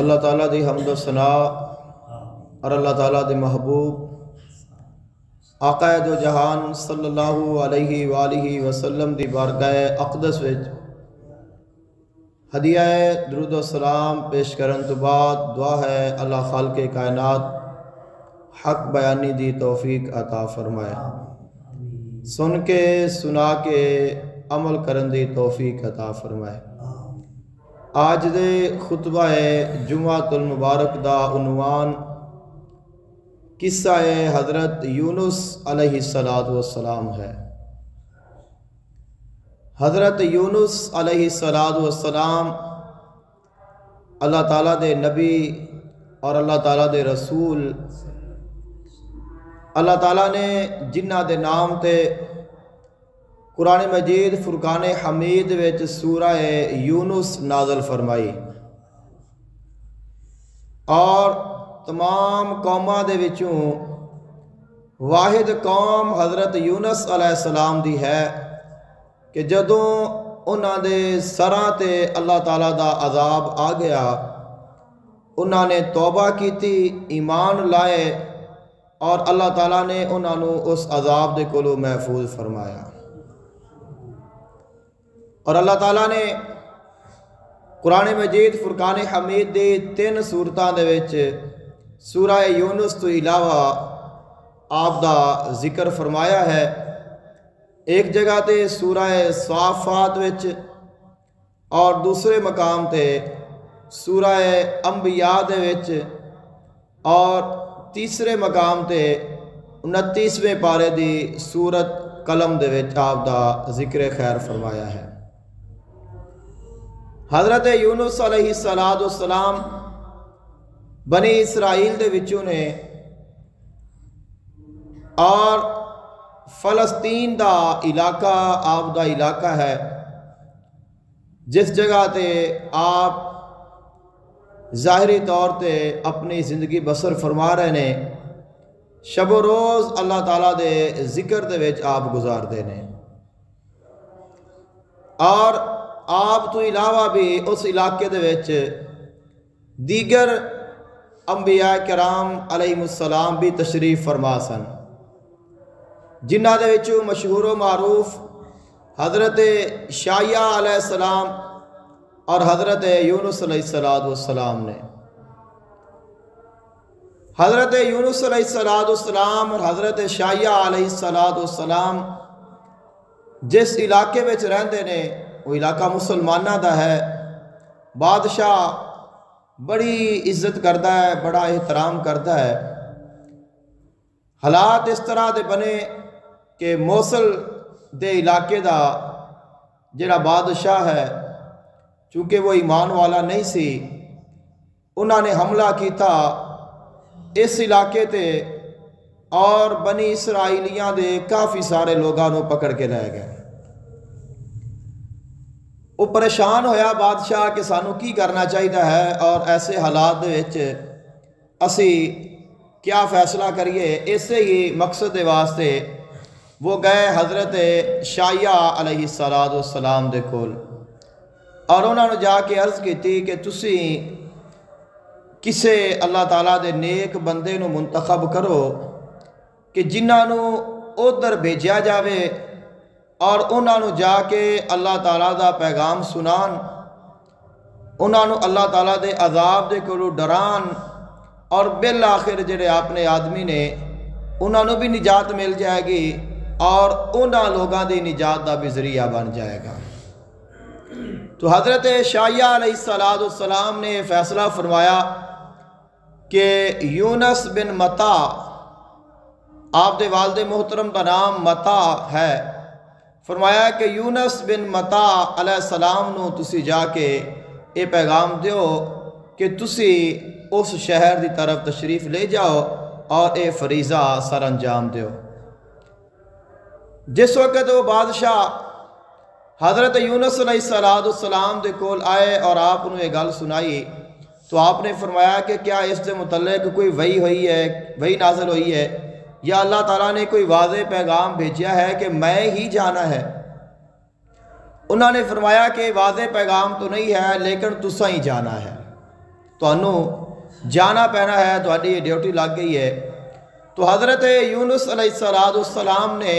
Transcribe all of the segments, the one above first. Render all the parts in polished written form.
اللہ تعالیٰ دی حمد و ثناء اور اللہ تعالیٰ دے محبوب آقا دو جہان صلی اللہ علیہ وآلہ وسلم دی بارگاہ اقدس وچ ہدیہ درود و سلام پیش کرن تو بعد دعا ہے اللہ خالق کائنات حق بیانی دی توفیق عطا فرمائے، سن کے سنا کے عمل کرن دی توفیق عطا فرمائے۔ آج دے خطبہ جمعۃ المبارک دا عنوان قصہ حضرت یونس علیہ السلام ہے۔ حضرت یونس علیہ السلام اللہ تعالیٰ دے نبی اور اللہ تعالیٰ دے رسول، اللہ تعالیٰ نے جنہ دے نام تے قرآن مجید فرقان حمید وچ سورہ یونس نازل فرمائی، اور تمام قوماں دے وچوں واحد قوم حضرت یونس علیہ السلام دی ہے کہ جدوں انہاں دے سراں تے اللہ تعالیٰ دا عذاب آ گیا، انہاں نے توبہ کیتی، ایمان لائے، اور اللہ تعالیٰ نے انہاں نو اس عذاب دے کولوں محفوظ فرمایا۔ اور اللہ تعالیٰ نے قرآن مجید فرقان حمید دی 3 سورتاں دے وچ سورہ یونس تو علاوہ آپ دا ذکر فرمایا ہے۔ ایک جگہ تے سورہ صافات وچ، اور دوسرے مقام تے سورہ انبیاء دے وچ، اور تیسرے مقام تے 29ویں پارے دی سورت قلم دے وچ آپ دا ذکر خیر فرمایا ہے۔ حضرت یونس علیہ السلام بنی اسرائیل دے وچوں نے، اور فلسطین دا علاقہ آپ دا علاقہ ہے جس جگہ تے آپ ظاہری طور تے اپنی زندگی بسر فرما رہے نے، شب و روز اللہ تعالیٰ دے ذکر دے وچ آپ گزار دے نے، اور آپ تو علاوہ بھی اس علاقے دے وچ دیگر انبیاء کرام علیہ السلام بھی تشریف فرما سن، جنہ دے وچوں مشہور و معروف حضرت شعیہ علیہ السلام اور حضرت یونس علیہ السلام نے۔ حضرت یونس علیہ السلام اور حضرت شعیہ علیہ السلام جس علاقے وچ رہندے نے، وہ علاقہ مسلمانہ دا ہے، بادشاہ بڑی عزت کرتا ہے، بڑا احترام کرتا ہے۔ حالات اس طرح دے بنے کہ موصل دے علاقے دا جڑا بادشاہ ہے، چونکہ وہ ایمان والا نہیں سی، انہوں نے حملہ کیتا اس علاقے تے، اور بنی اسرائیلیاں دے کافی سارے لوگاں نو پکڑ کے لے گئے۔ وہ پریشان ہویا بادشاہ کہ سانو کی کرنا چاہیے ہے، اور ایسے حالات دے وچ اسی کیا فیصلہ کریے۔ اسے ہی مقصد دے واسطے وہ گئے حضرت شعیہ علیہ السلام دے کول، اور انہوں نے جا کے عرض کی کہ تسی کسے اللہ تعالیٰ دے نیک بندے نو منتخب کرو کہ جنہاں نو ادھر بھیجیا جاوے، اور انہاں نو جا کے اللہ تعالیٰ دا پیغام سنان، انہاں نو اللہ تعالیٰ دے عذاب دے کولو ڈران، اور بالآخر جڑے اپنے آدمی نے انہاں نو بھی نجات مل جائے گی، اور انہاں لوگاں دی نجات دا بھی ذریعہ بن جائے گا۔ تو حضرت شعیہ علیہ السلام نے فیصلہ فرمایا کہ یونس بن متا، آپ دے والد محترم کا نام متا ہے، فرمایا کہ یونس بن متا علیہ السلام نو تسی جا کے اے پیغام دیو کہ تسی اس شہر دی طرف تشریف لے جاؤ اور اے فریضہ سر انجام دیو۔ جس وقت وہ بادشاہ حضرت یونس علیہ السلام دے کول آئے اور آپ نے یہ گل سنائی، تو آپ نے فرمایا کہ کیا اس دے متعلق کوئی وحی ہوئی ہے، وحی نازل ہوئی ہے، یا اللہ تعالیٰ نے کوئی واضح پیغام بھیجا ہے کہ میں ہی جانا ہے؟ انہوں نے فرمایا کہ واضح پیغام تو نہیں ہے، لیکن تسا ہی جانا ہے۔ ਤੁਹਾਨੂੰ ਜਾਣਾ ਪੈਣਾ ਹੈ, ਤੁਹਾਡੀ ڈیوٹی ਲੱਗ ਗਈ ਹੈ। تو حضرت یونس علیہ السلام نے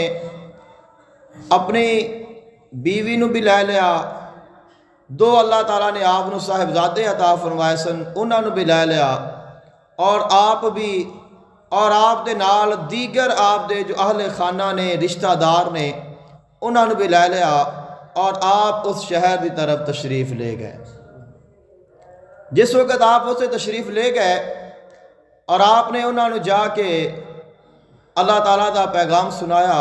اپنی بیوی نو بھی لے لیا، دو اللہ تعالیٰ نے آپ نو صاحبزادے عطا فرمائے سن، انہاں نو بھی لے لیا، اور آپ بھی اور آپ دے نال دیگر آپ دے جو اہل خانہ نے، رشتہ دار نے، انہاں نو بھی لے لیا، اور آپ اس شہر دی طرف تشریف لے گئے۔ جس وقت آپ اسے تشریف لے گئے اور آپ نے انہاں نو جا کے اللہ تعالیٰ دا پیغام سنایا،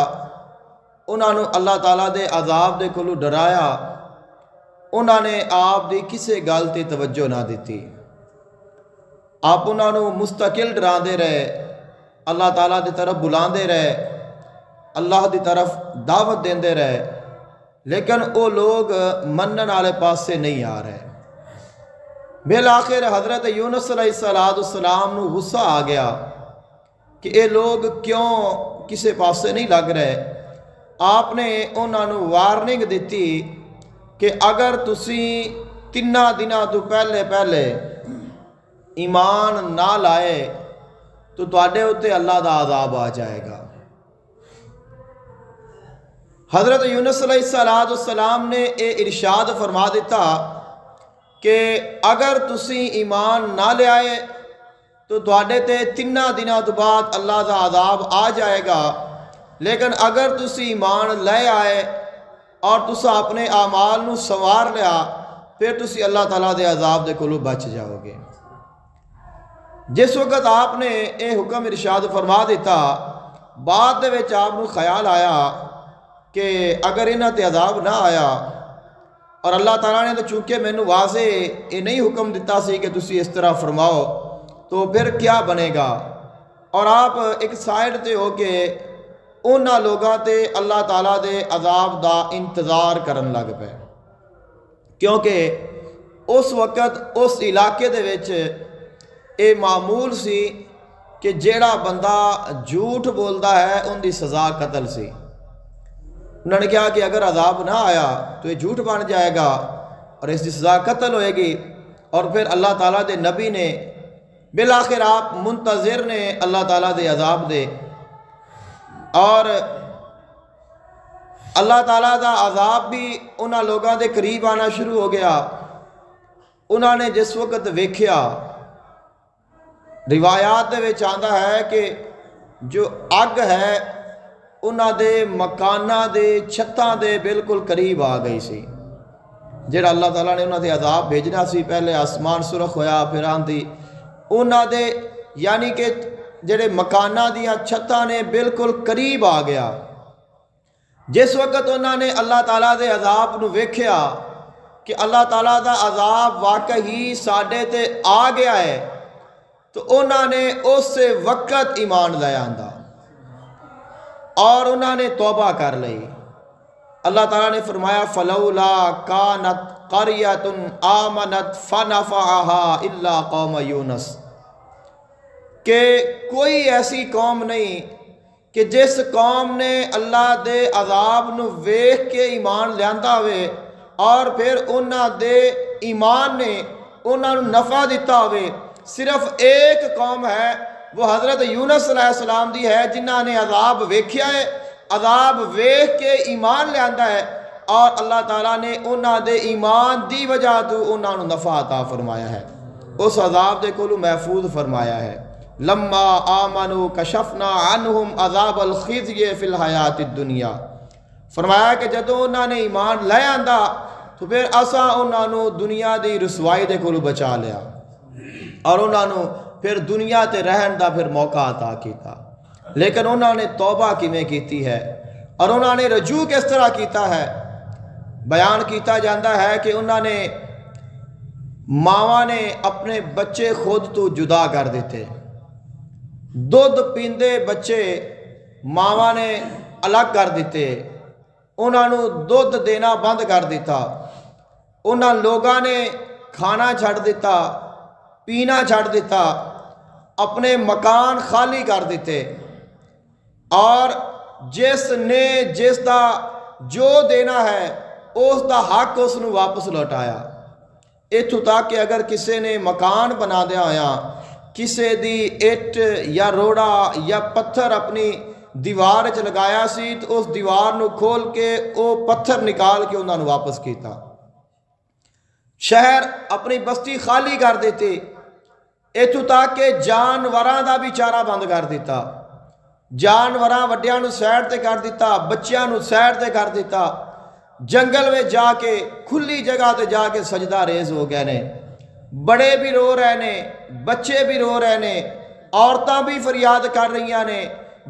انہاں نو اللہ تعالیٰ دے عذاب دے کولو ڈرایا، انہاں نے آپ دی کسے گل تے توجہ نہ دیتی، آپ انہاں نو مستقل ڈراندے رہے، اللہ تعالیٰ دی طرف بلاندے رہے، اللہ دی طرف دعوت دیندے رہے، لیکن وہ لوگ منن والے پاس سے نہیں آ رہے۔ بالآخر حضرت یونس علیہ السلام نو غصہ آ گیا کہ اے لوگ کیوں کسے پاس سے نہیں لگ رہے۔ آپ نے انہاں نو وارننگ دیتی کہ اگر تسی 3 دنوں تو پہلے ایمان نہ لائے تو تواڈے اُتے اللہ دا عذاب آ جائے گا۔ حضرت یونس علیہ السلام نے اے ارشاد فرما دیتا کہ اگر تسی ایمان نہ لے آئے تو تواڈے تے 3 دنوں تو بعد اللہ دا عذاب آ جائے گا، لیکن اگر تسی ایمان لے آئے اور تسا اپنے اعمال نو سنوار لیا پھر تسی اللہ تعالیٰ دے عذاب دے کولو بچ جاؤ گے۔ جس وقت آپ نے اے حکم ارشاد فرما دیتا، بعد دے وچ آپ نو خیال آیا کہ اگر انہاں تے عذاب نہ آیا، اور اللہ تعالیٰ نے تو چونکہ مینوں واضح یہ نہیں حکم دیتا سی کہ تسی اس طرح فرماؤ، تو پھر کیا بنے گا، اور آپ ایک سائیڈ تے ہو کے انہاں لوگاں تے اللہ تعالیٰ دے عذاب دا انتظار کرن لگ پے، کیونکہ اس وقت اس علاقے دے وچ اے معمول سی کہ جیڑا بندہ جھوٹ بولدا ہے ان دی سزا قتل سی۔ انہوں نے کہا کہ اگر عذاب نہ آیا تو یہ جھوٹ بن جائے گا اور اس کی سزا قتل ہوئے گی، اور پھر اللہ تعالیٰ دے نبی نے بالآخر آپ منتظر نے اللہ تعالیٰ دے عذاب دے، اور اللہ تعالیٰ دا عذاب بھی انہاں لوگاں دے قریب آنا شروع ہو گیا۔ انہوں نے جس وقت ویکھیا، روایات دے وچ آندا ہے کہ جو اگ ہے انہاں دے مکاناں دے چھتاں دے بالکل قریب آ گئی سی، جڑا اللہ تعالیٰ نے انہاں دے عذاب بھیجنا سی، پہلے آسمان سرخ ہویا پھر آندھی، انہاں دے یعنی کہ جڑے مکاناں دیاں چھتاں نے بالکل قریب آ گیا۔ جس وقت انہاں نے اللہ تعالیٰ دے عذاب نو ویکھیا کہ اللہ تعالیٰ دا عذاب واقعی ساڈے تے آ گیا ہے، تو انہاں نے اس وقت ایمان لے آندا اور انہوں نے توبہ کر لی۔ اللہ تعالیٰ نے فرمایا فلولا کانت قریۃ آمنت فنفعها الا قوم یونس، کہ کوئی ایسی قوم نہیں کہ جس قوم نے اللہ دے عذاب نو ویکھ کے ایمان لیاندا ہوئے اور پھر انہاں دے ایمان نے انہاں نو نفع دیتا ہوئے، صرف ایک قوم ہے، وہ حضرت یونس علیہ السلام دی ہے، جنہاں نے عذاب ویکھیا ہے، عذاب ویکھ کے ایمان لیاندا ہے، اور اللہ تعالیٰ نے انہاں دے ایمان دی وجہ تو انہاں نو نفع عطا فرمایا ہے، اس عذاب دے کولو محفوظ فرمایا ہے۔ لما آمنوا کشفنا عنہم عذاب الخزی فی الحیات الدنیا، فرمایا کہ جدوں انہاں نے ایمان لے آندا تو پھر اساں انہاں نو دنیا دی رسوائی دے کولو بچا لیا، اور انہاں نو پھر دنیا تے رہن دا پھر موقع عطا کیتا۔ لیکن انہوں نے توبہ کیویں کیتی ہے اور انہوں نے رجوع کس طرح کیتا ہے، بیان کیتا جاندہ ہے کہ انہوں نے ماواں نے اپنے بچے خود تو جدا کر دیتے، دودھ پیندے بچے ماواں نے الگ کر دیتے، انہوں نے دودھ دینا بند کر دیتا، انہوں لوگاں نے کھانا چھڑ دیتا، پینا چھڑ دیتا، اپنے مکان خالی کر دیتے، اور جس نے جس دا جو دینا ہے اس دا حق اس نو واپس لوٹایا۔ ਇੱਥੋਂ ਤੱਕ ਕਿ ਅਗਰ ਕਿਸੇ ਨੇ ਮਕਾਨ ਬਣਾਦਿਆਂ ਹੋਇਆ ਕਿਸੇ ਦੀ ਇੱਟ ਜਾਂ ਰੋੜਾ ਜਾਂ ਪੱਥਰ ਆਪਣੀ ਦੀਵਾਰ 'ਚ ਲਗਾਇਆ ਸੀ ਤੇ ਉਸ ਦੀਵਾਰ ਨੂੰ ਖੋਲ ਕੇ ਉਹ ਪੱਥਰ ਨਿਕਾਲ ਕੇ ਉਹਨਾਂ ਨੂੰ ਵਾਪਸ ਕੀਤਾ। ਸ਼ਹਿਰ ਆਪਣੀ ਬਸਤੀ ਖਾਲੀ ਕਰ ਦਿੱਤੀ। ਇੱਥੋਂ ਤੱਕ ਕਿ ਜਾਨਵਰਾਂ ਦਾ ਵੀ ਚਾਰਾ ਬੰਦ ਕਰ ਦਿੱਤਾ। ਜਾਨਵਰਾਂ ਵੱਡਿਆਂ ਨੂੰ ਸਾਈਡ ਤੇ ਕਰ ਦਿੱਤਾ, ਬੱਚਿਆਂ ਨੂੰ ਸਾਈਡ ਤੇ ਕਰ ਦਿੱਤਾ। ਜੰਗਲ ਵਿੱਚ ਜਾ ਕੇ ਖੁੱਲੀ ਜਗ੍ਹਾ ਤੇ ਜਾ ਕੇ ਸਜਦਾ ਰੇਜ਼ ਹੋ ਗਏ ਨੇ। ਬੜੇ ਵੀ ਰੋ ਰਹੇ ਨੇ, ਬੱਚੇ ਵੀ ਰੋ ਰਹੇ ਨੇ, ਔਰਤਾਂ ਵੀ ਫਰਿਆਦ ਕਰ ਰਹੀਆਂ ਨੇ,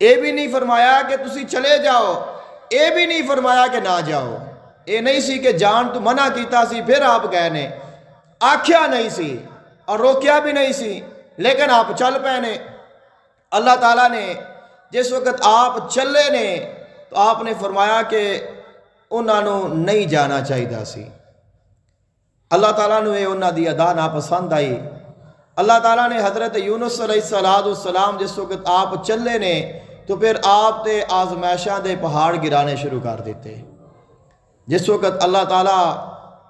یہ بھی نہیں فرمایا کہ تسی چلے جاؤ، یہ بھی نہیں فرمایا کہ نہ جاؤ، یہ نہیں سی کہ جان تو منع کیتا سی پھر آپ گئے نے، آکھیا نہیں سی اور روکیا بھی نہیں سی، لیکن آپ چل پے نے۔ اللہ تعالیٰ نے جس وقت آپ چلے نے تو آپ نے فرمایا کہ انہوں نہیں جانا چاہیے سی۔ اللہ تعالیٰ نے انہوں دی ادا ناپسند آئی۔ اللہ تعالیٰ نے حضرت یونس علیہ السلام جس وقت آپ چلے نے تو پھر آپ تے آزمائشاں دے پہاڑ گرانے شروع کر دیتے۔ جس وقت اللہ تعالیٰ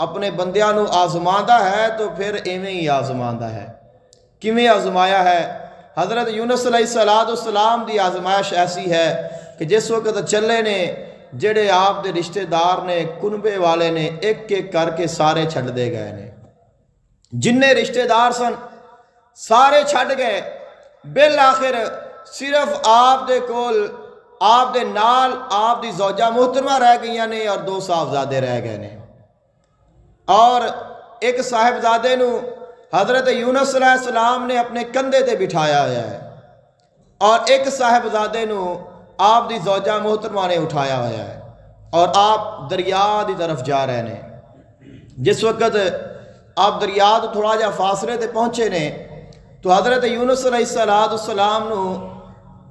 اپنے بندیاں نو آزماندہ ہے تو پھر ایویں ہی آزماندہ ہے۔ کیویں آزمایا ہے؟ حضرت یونس علیہ السلام دی آزمائش ایسی ہے کہ جس وقت چلے نے جڑے آپ دے رشتہ دار نے، کنبے والے نے، ایک ایک کر کے سارے چھڑ دے گئے نے۔ جننے رشتہ دار سن سارے چھڑ گئے، بالآخر صرف آپ دے کول، آپ دے نال آپ دی زوجہ محترمہ رہ گئیاں نے اور 2 صاحبزادے رہ گئے نے۔ اور ایک صاحبزادے نو حضرت یونس علیہ السلام نے اپنے کندھے تے بٹھایا ہوا ہے اور ایک صاحبزادے نو آپ دی زوجہ محترمہ نے اٹھایا ہوا ہے اور آپ دریا دی طرف جا رہے نے۔ جس وقت آپ دریا تو تھوڑا جا فاصلے تے پہنچے نے تو حضرت یونس علیہ السلام نو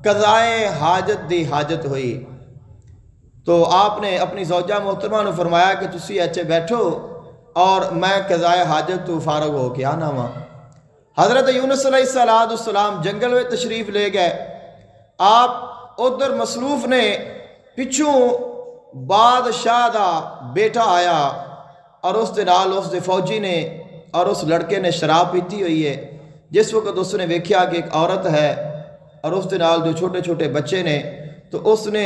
قضائے حاجت دی حاجت ہوئی، تو آپ نے اپنی زوجہ محترمہ نے فرمایا کہ تسی ایچے بیٹھو اور میں قضائے حاجت تو فارغ ہو کے آنا وا۔ حضرت یونس علیہ السلام جنگل میں تشریف لے گئے۔ آپ ادھر مصروف نے، پچھوں بادشاہ دا بیٹا آیا اور اس دے نال اس دے فوجی نے اور اس لڑکے نے شراب پیتی ہوئی ہے۔ جس وقت اس نے ویکھیا کہ ایک عورت ہے اور اس دے نال جو چھوٹے چھوٹے بچے نے تو اس نے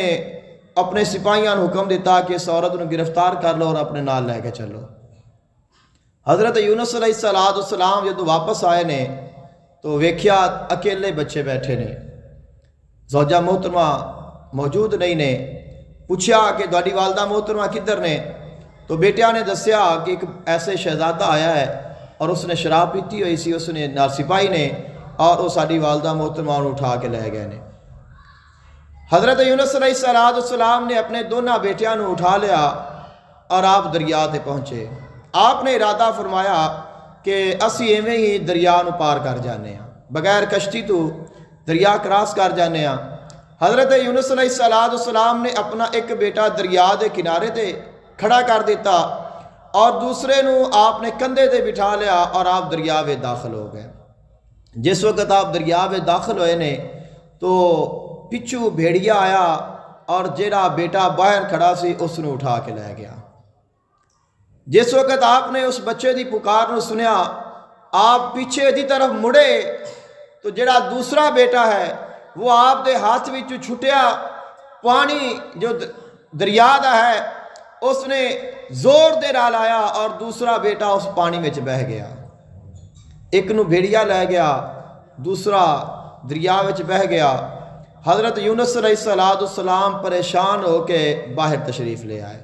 اپنے سپاہیاں نے حکم دیتا کہ اس عورت کو گرفتار کر لو اور اپنے نال لے کے چلو۔ حضرت یونس علیہ السلام جدو واپس آئے نے تو ویکھیا اکیلے بچے بیٹھے نے، زوجہ محترمہ موجود نہیں نے۔ پوچھا کہ تہاڈی والدہ محترمہ کدھر نے؟ تو بیٹیاں نے دسیا کہ ایک ایسے شہزادہ آیا ہے اور اس نے شراب پیتی ہوئی سی، اس نے نال سپاہی نے اور وہ ساری والدہ محترمہ نے اٹھا کے لے گئے نے۔ حضرت یونس علیہ السلام نے اپنے دونوں بیٹیاں نے اٹھا لیا اور آپ دریا تے پہنچے۔ آپ نے ارادہ فرمایا کہ اسی ایویں ہی دریا نو پار کر جانے ہیں، بغیر کشتی تو دریا کراس کر جانے ہیں۔ حضرت یونس علیہ السلام نے اپنا ایک بیٹا دریا دے کنارے تے کھڑا کر دیتا اور دوسرے نو آپ نے کندھے تے بٹھا لیا اور آپ دریا میں داخل ہو گئے۔ جس وقت آپ دریا میں داخل ہوئے نے تو پچھو بھیڑیا آیا اور جیڑا بیٹا باہر کھڑا سی اس نے اٹھا کے لے گیا۔ جس وقت آپ نے اس بچے دی پکار نو سنیا، آپ پیچھے دی طرف مڑے تو جڑا دوسرا بیٹا ہے وہ آپ دے ہاتھ وچ چھٹیا، پانی جو دریا دا ہے اس نے زور دے نال آیا اور دوسرا بیٹا اس پانی وچ بہ گیا۔ ایک نو بھیڑیا لے گیا، دوسرا دریا وچ بہ گیا۔ حضرت یونس علیہ السلام پریشان ہو کے باہر تشریف لے آئے۔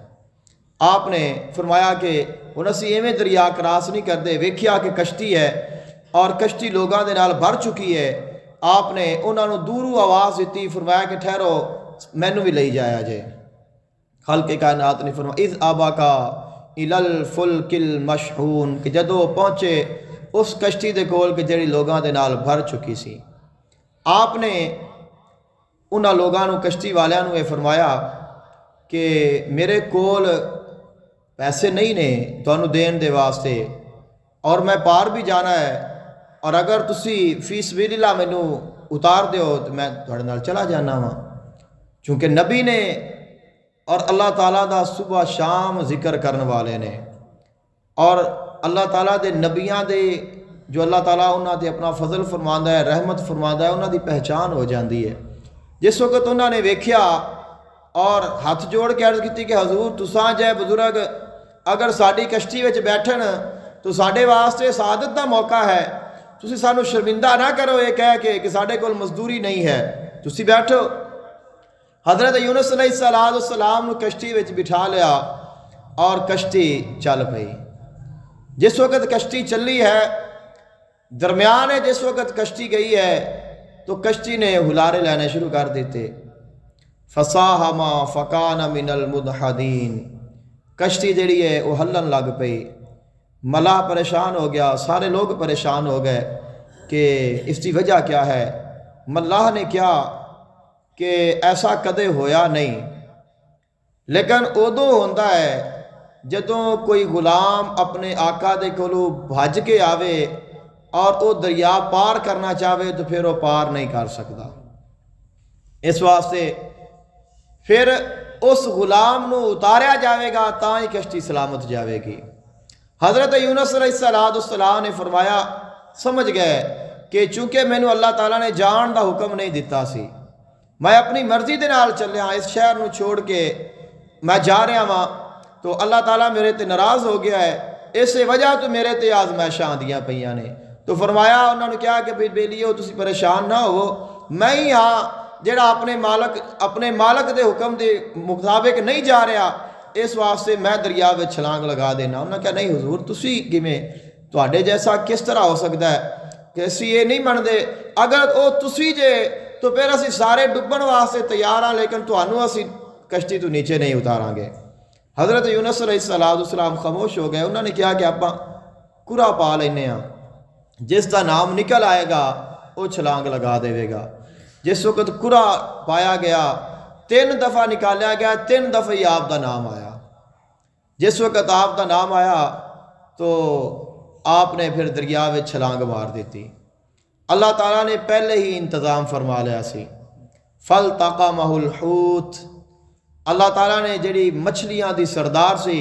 آپ نے فرمایا کہ ہن اسی ایویں دریا کراس نہیں کرتے، ویکھیا کہ کشتی ہے اور کشتی لوگاں دے نال بھر چکی ہے۔ آپ نے انہاں نو دوروں آواز دیتی، فرمایا کہ ٹھہرو مینوں بھی لئی جایا جے۔ خالق کائنات نے فرمایا اذ اباکا الی الفلک المشحون، کہ جدو پہنچے اس کشتی دے کول کہ جڑی لوگاں دے نال بھر چکی سی۔ آپ نے انہاں لوگاں نو، کشتی والیاں نو یہ فرمایا کہ میرے کول پیسے نہیں نے تانوں دین دے واسطے اور میں پار بھی جانا ہے، اور اگر تسی فی سبیل اللہ مینوں اتار دیو تو میں تہاڈے نال چلا جانا وا۔ چونکہ نبی نے اور اللہ تعالیٰ دا صبح شام ذکر کرنے والے نے، اور اللہ تعالیٰ دے نبیاں دے جو اللہ تعالیٰ انہاں دے اپنا فضل فرماندا ہے، رحمت فرماندا ہے، انہاں دی پہچان ہو جاندی ہے۔ جس وقت انہاں نے ویکھیا اور ہاتھ جوڑ کے عرض کی کہ حضور تساں جے بزرگ اگر ساری کشتی وچ بیٹھن تو ساڈے واسطے سعادت دا موقع ہے، تسی سانو شرمندہ نہ کرو یہ کہہ کے کہ ساڈے کول مزدوری نہیں ہے، تسی بیٹھو۔ حضرت یونس علیہ السلام نے کشتی وچ بٹھا لیا اور کشتی چل پئی۔ جس وقت کشتی چلی ہے، درمیان جس وقت کشتی گئی ہے تو کشتی نے ہلارے لینے شروع کر دیتے۔ فساہما فکان من المدحدین، کشتی جڑی ہے وہ ہلن لگ پئی، ملا پریشان ہو گیا، سارے لوگ پریشان ہو گئے کہ اس کی وجہ کیا ہے۔ ملاح نے کیا کہ ایسا کدے ہویا نہیں، لیکن ادو ہوتا ہے جدوں کوئی غلام اپنے آقا دے کولو بھج کے آوے اور وہ دریا پار کرنا چاہے تو پھر وہ پار نہیں کر سکتا۔ اس واسطے پھر اس غلام نو اتاریا جاوے گا تا ہی کشتی سلامت جاوے گی۔ حضرت یونس علیہ السلام نے فرمایا، سمجھ گئے کہ چونکہ مینو اللہ تعالیٰ نے جان دا حکم نہیں دیتا سی، میں اپنی مرضی دے نال چلیا، اس شہر نو چھوڑ کے میں جا رہا ہاں تو اللہ تعالیٰ میرے تے ناراض ہو گیا ہے، اس وجہ تو میرے تے آزمائشاں آندیاں پیاں نے۔ تو فرمایا انہوں نے کیا کہ بیلیو تسی پریشان نہ ہو، میں ہی ہاں جڑا اپنے مالک دے حکم دے مطابق نہیں جا رہا، اس واسطے میں دریا میں چھلانگ لگا دینا۔ انہوں نے کہا نہیں حضور تسی کیویں، تواڈے جیسا کس طرح ہو سکتا ہے کہ اسی یہ نہیں منتے، اگر او تسی جے تو پھر اسی سارے ڈبن واسطے تیار ہاں، لیکن تانوں اسی کشتی تو نیچے نہیں اتاراں گے۔ حضرت یونس علیہ السلام خاموش ہو گئے۔ انہوں نے کہا کہ آپ کرا پا لینے ہاں، جس کا نام نکل آئے گا وہ چھلانگ لگا دے گا۔ جس وقت کرا پایا گیا 3 دفعہ نکالیا گیا، 3 دفعہ ہی آپ دا نام آیا۔ جس وقت آپ دا نام آیا تو آپ نے پھر دریا میں چھلانگ مار دیتی۔ اللہ تعالیٰ نے پہلے ہی انتظام فرما لیا سی۔ فَالْتَقَمَهُ الْحُوتُ، اللہ تعالیٰ نے جڑی مچھلیاں دی سردار سی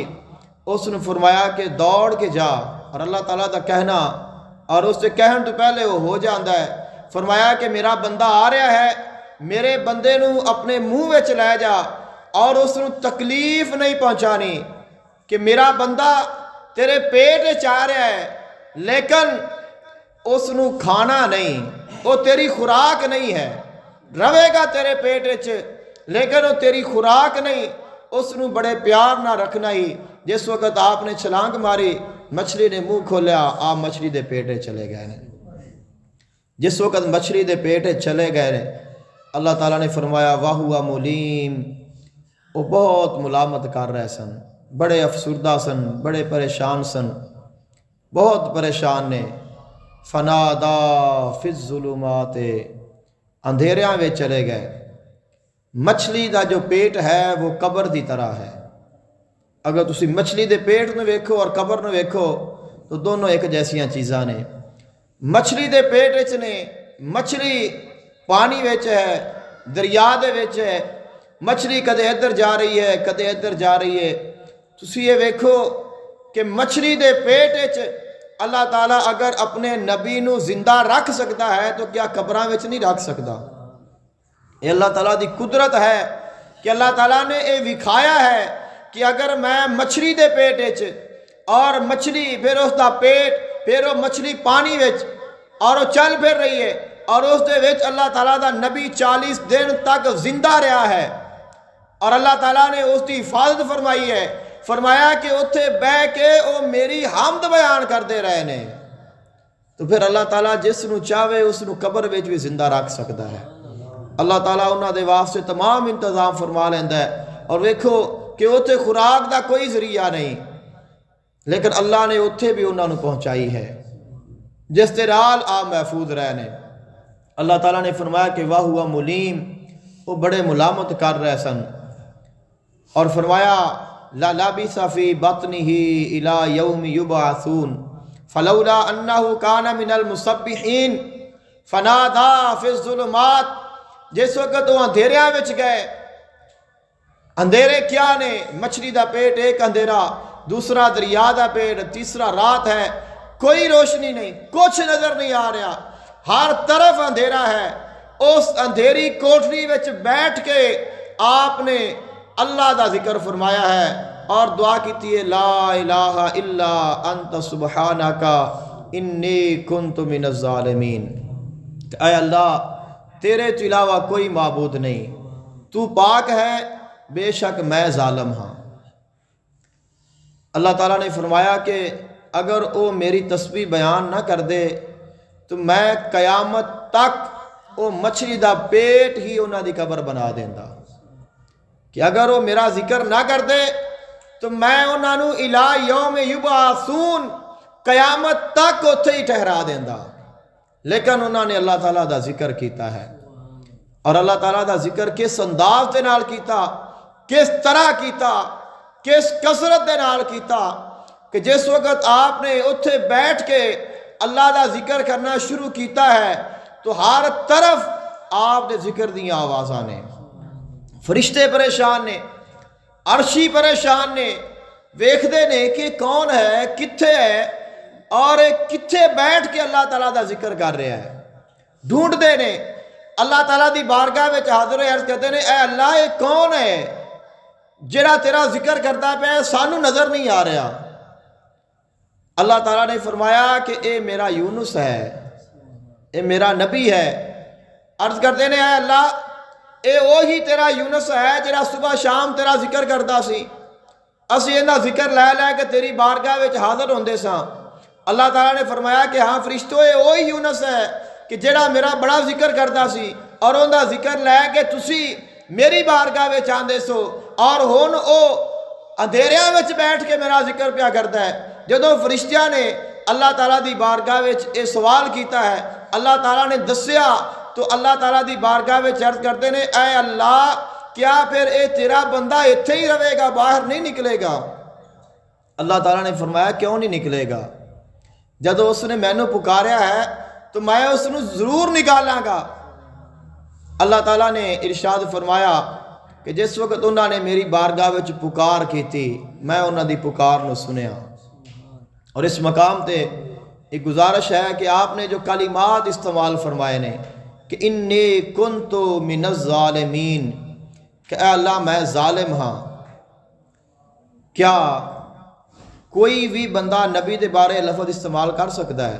اس نے فرمایا کہ دوڑ کے جا، اور اللہ تعالیٰ دا کہنا اور اس سے کہن تو پہلے وہ ہو جاندہ ہے۔ فرمایا کہ میرا بندہ آ رہا ہے، میرے بندے نو اپنے منہ وچ لے جا اور اس نو تکلیف نہیں پہنچانی کہ میرا بندہ تیرے پیٹ چاہ رہا ہے لیکن اس نو کھانا نہیں، وہ تیری خوراک نہیں ہے، رہے گا تیرے پیٹ وچ لیکن وہ تیری خوراک نہیں، اس نو بڑے پیار نہ رکھنا ہی۔ جس وقت آپ نے چھلانگ ماری مچھلی نے منہ کھولیا، آپ مچھلی دے پیٹے چلے گئے۔ جس وقت مچھلی دے پیٹے چلے گئے اللہ تعالیٰ نے فرمایا وَهُوَ مُلِيمٌ، وہ بہت ملامت کر رہے سن، بڑے افسردہ سن، بڑے پریشان سن، بہت پریشان نے۔ فَنَادَا فِي الظُّلُمَاتِ، اندھیریاں میں چلے گئے۔ مچھلی دا جو پیٹ ہے وہ قبر دی طرح ہے۔ اگر تسی مچھلی دے پیٹ نو ویکھو اور قبر نو ویکھو تو دونوں ایک جیسیاں چیزاں نے۔ مچھلی دے پیٹ وچ نے، مچھلی پانی وچ ہے، دریا دے وچ ہے، مچھلی کدے ادھر جا رہی ہے کدے ادھر جا رہی ہے۔ تسی یہ ویکھو کہ مچھلی دے پیٹ وچ اللہ تعالیٰ اگر اپنے نبی نو زندہ رکھ سکتا ہے تو کیا قبراں وچ نہیں رکھ سکتا؟ یہ اللہ تعالیٰ دی قدرت ہے کہ اللہ تعالیٰ نے یہ وکھایا ہے کہ اگر میں مچھلی دے پیٹ وچ اور مچھلی پھر اس دا پیٹ پھر وہ مچھلی پانی وچ اور وہ چل پھر رہی ہے اور اس دے وچ اللہ تعالیٰ دا نبی 40 دن تک زندہ رہا ہے اور اللہ تعالیٰ نے اس دی حفاظت فرمائی ہے، فرمایا کہ اتھے بہ کے وہ میری حمد بیان کر دے رہے نے، تو پھر اللہ تعالیٰ جس نو چاہے اس نو قبر وچ بھی زندہ رکھ سکتا ہے۔ اللہ تعالیٰ انہاں دے واسطے تمام انتظام فرما لیندا ہے۔ اور ویکھو کہ اتھے خوراک دا کوئی ذریعہ نہیں لیکن اللہ نے اتھے بھی انہاں نو پہنچائی ہے، جس ترال آپ محفوظ رہنے۔ اللہ تعالیٰ نے فرمایا کہ وَهُوَ مُلِيمٌ، وہ بڑے ملامت کر رہے سن، اور فرمایا لَلَبِثَ فِي بَطْنِهِ إِلَى يَوْمِ يُبْعَثُونَ فَلَوْلَا أَنَّهُ كَانَ مِنَ الْمُسَبِّحِينَ فَنَادَا فِي الظُّلُمَاتِ۔ جس وقت وہ اندھیریاں وچ گئے، اندھیرے کیا نے؟ مچھلی دا پیٹ ایک اندھیرا، دوسرا دریا دا پیٹ، تیسرا رات ہے، کوئی روشنی نہیں، کچھ نظر نہیں آ رہا، ہر طرف اندھیرا ہے۔ اس اندھیری کوٹری وچ بیٹھ کے آپ نے اللہ دا ذکر فرمایا ہے اور دعا کیتی ہے لا الہ الا انت سبحانک انی کنت من الظالمین، اے اللہ تیرے تو علاوہ کوئی معبود نہیں، تو پاک ہے، بے شک میں ظالم ہاں۔ اللہ تعالیٰ نے فرمایا کہ اگر وہ میری تسبیح بیان نہ کر دے تو میں قیامت تک وہ مچھلی دا پیٹ ہی انہاں دی قبر بنا دیندا۔ کہ اگر وہ میرا ذکر نہ کر دے تو میں انہاں نوں الی یوم یبعثون قیامت تک اتھے ہی ٹھہرا دیندا، لیکن انہوں نے اللہ تعالیٰ دا ذکر کیتا ہے۔ اور اللہ تعالیٰ دا ذکر کس انداز دے نال کیتا، کس طرح کیتا، کس کثرت دے نال کیتا کہ جس وقت آپ نے اتھے بیٹھ کے اللہ دا ذکر کرنا شروع کیتا ہے تو ہر طرف آپ نے ذکر دیا آوازاں نے، فرشتے پریشان نے، عرشی پریشان نے، ویکھدے نے کہ کون ہے، کتھے ہے، اور کتھے بیٹھ کے اللہ تعالیٰ دا ذکر کر رہا ہے۔ ڈھونڈ دے نے، اللہ تعالیٰ دی بارگاہ میں حاضر عرض کرتے نے، اے اللہ یہ کون ہے جڑا تیرا ذکر کرتا پہ سانو نظر نہیں آ رہا۔ اللہ تعالیٰ نے فرمایا کہ اے میرا یونس ہے، اے میرا نبی ہے۔ عرض کرتے نے، اے اللہ اے وہی تیرا یونس ہے جڑا صبح شام تیرا ذکر کرتا سی، اسی انہاں ذکر لے لے کے تیری بارگاہ میں حاضر ہوندے ساں۔ اللہ تعالیٰ نے فرمایا کہ ہاں فرشتو اے وہی یونس ہے کہ جڑا میرا بڑا ذکر کرتا سی، اور اوندا ذکر لے کے تسی میری بارگاہ میں چاہندے سو، اور ہن او اندھیریاں وچ بیٹھ کے میرا ذکر پیا کرتا ہے۔ جدوں فرشتیاں نے اللہ تعالیٰ دی بارگاہ وچ اے سوال کیتا ہے، اللہ تعالیٰ نے دسیا تو اللہ تعالیٰ دی بارگاہ وچ عرض کرتے نے، اے اللہ کیا پھر اے تیرا بندہ ایتھے ہی رہے گا، باہر نہیں نکلے گا؟ اللہ تعالیٰ نے فرمایا کیوں نہیں نکلے گا؟ جدو اس نے مینوں پکاریا ہے تو میں اس نے ضرور نکالاں گا۔ اللہ تعالیٰ نے ارشاد فرمایا کہ جس وقت انہوں نے میری بارگاہ وچ پکار کی تھی، میں انہوں دی پکار نو سنیا۔ اور اس مقام تے ایک گزارش ہے کہ آپ نے جو کلمات استعمال فرمائے نے کہ انی کنتو من الظالمین، کہ اے اللہ میں ظالم ہاں۔ کیا کوئی بھی بندہ نبی دے بارے لفظ استعمال کر سکتا ہے؟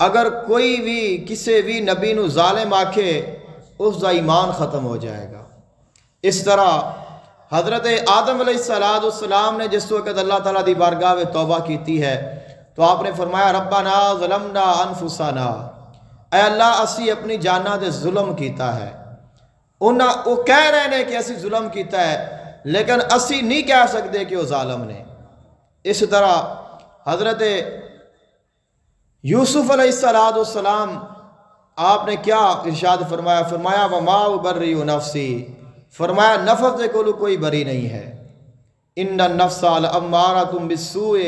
اگر کوئی بھی کسی بھی نبی نو ظالم آکھے اس دا ایمان ختم ہو جائے گا۔ اس طرح حضرت آدم علیہ السلام نے جس وقت اللہ تعالیٰ دی بارگاہ میں توبہ کیتی ہے تو آپ نے فرمایا ربنا ظلمنا انفسنا، اے اللہ اسی اپنی جاناں دے ظلم کیتا ہے۔ وہ کہہ رہے ہیں کہ اسی ظلم کیتا ہے، لیکن اسی نہیں کہہ سکتے کہ وہ ظالم نے۔ اس طرح حضرت یوسف علیہ السلام آپ نے کیا ارشاد فرمایا؟ فرمایا وما ابرئ نفسی، فرمایا نفس سے کوئی بری نہیں ہے۔ ان النفس لامارۃ بالسوء،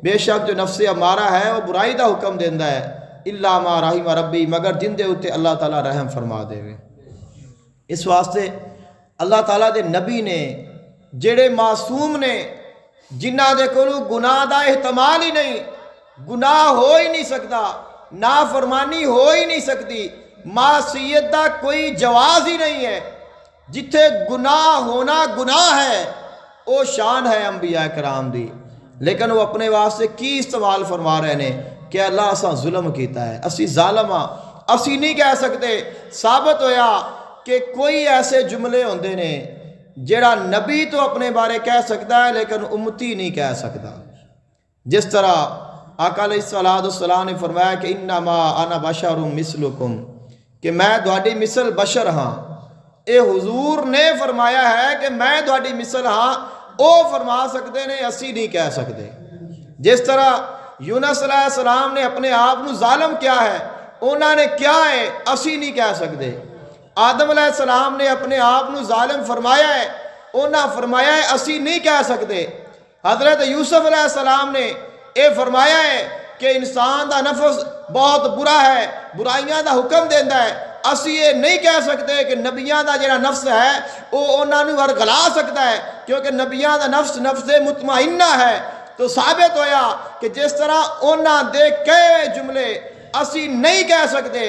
بے شک جو نفس امارہ ہے وہ برائی دا حکم دیندا ہے، الا ما رحم ربی، مگر جن دے اوتے اللہ تعالیٰ رحم فرما دے وے۔ اس واسطے اللہ تعالیٰ دے نبی نے جڑے معصوم نے، جنہ دے کولو گناہ دا احتمال ہی نہیں، گناہ ہو ہی نہیں سکتا، نافرمانی ہو ہی نہیں سکتی، معصیت دا کوئی جواز ہی نہیں ہے، جتھے گناہ ہونا گناہ ہے وہ شان ہے انبیاء کرام دی، لیکن وہ اپنے واسطے کی استعمال فرما رہے ہیں کہ اللہ اساں ظلم کیتا ہے، اسی ظالم ہاں، اسی نہیں کہہ سکتے۔ ثابت ہویا کہ کوئی ایسے جملے ہوندے نے جڑا نبی تو اپنے بارے کہہ سکتا ہے لیکن امتی نہیں کہہ سکتا۔ جس طرح آقا علیہ السلام نے فرمایا کہ انما انا بشر مثلکم، کہ میں تہاڈی مثل بشر ہاں۔ اے حضور نے فرمایا ہے کہ میں تہاڈی مثل ہاں، او فرما سکتے نے، اسی نہیں کہہ سکتے۔ جس طرح یونس علیہ السلام نے اپنے آپ نو ظالم کیا ہے، انہوں نے کیا ہے، اسی نہیں کہہ سکتے۔ آدم علیہ السلام نے اپنے آپ نو ظالم فرمایا ہے، انہوں فرمایا ہے اسی نہیں کہہ سکتے۔ حضرت یوسف علیہ السلام نے اے فرمایا ہے کہ انسان دا نفس بہت برا ہے، برائیاں دا حکم دیندا ہے، اسی یہ نہیں کہہ سکتے کہ نبیاں دا جڑا نفس ہے وہ انہوں نے ورگلا سکتا ہے، کیونکہ نبیاں دا نفس مطمئنہ ہے۔ تو ثابت ہویا کہ جس طرح انہوں دے کہے جملے اسی نہیں کہہ سکتے،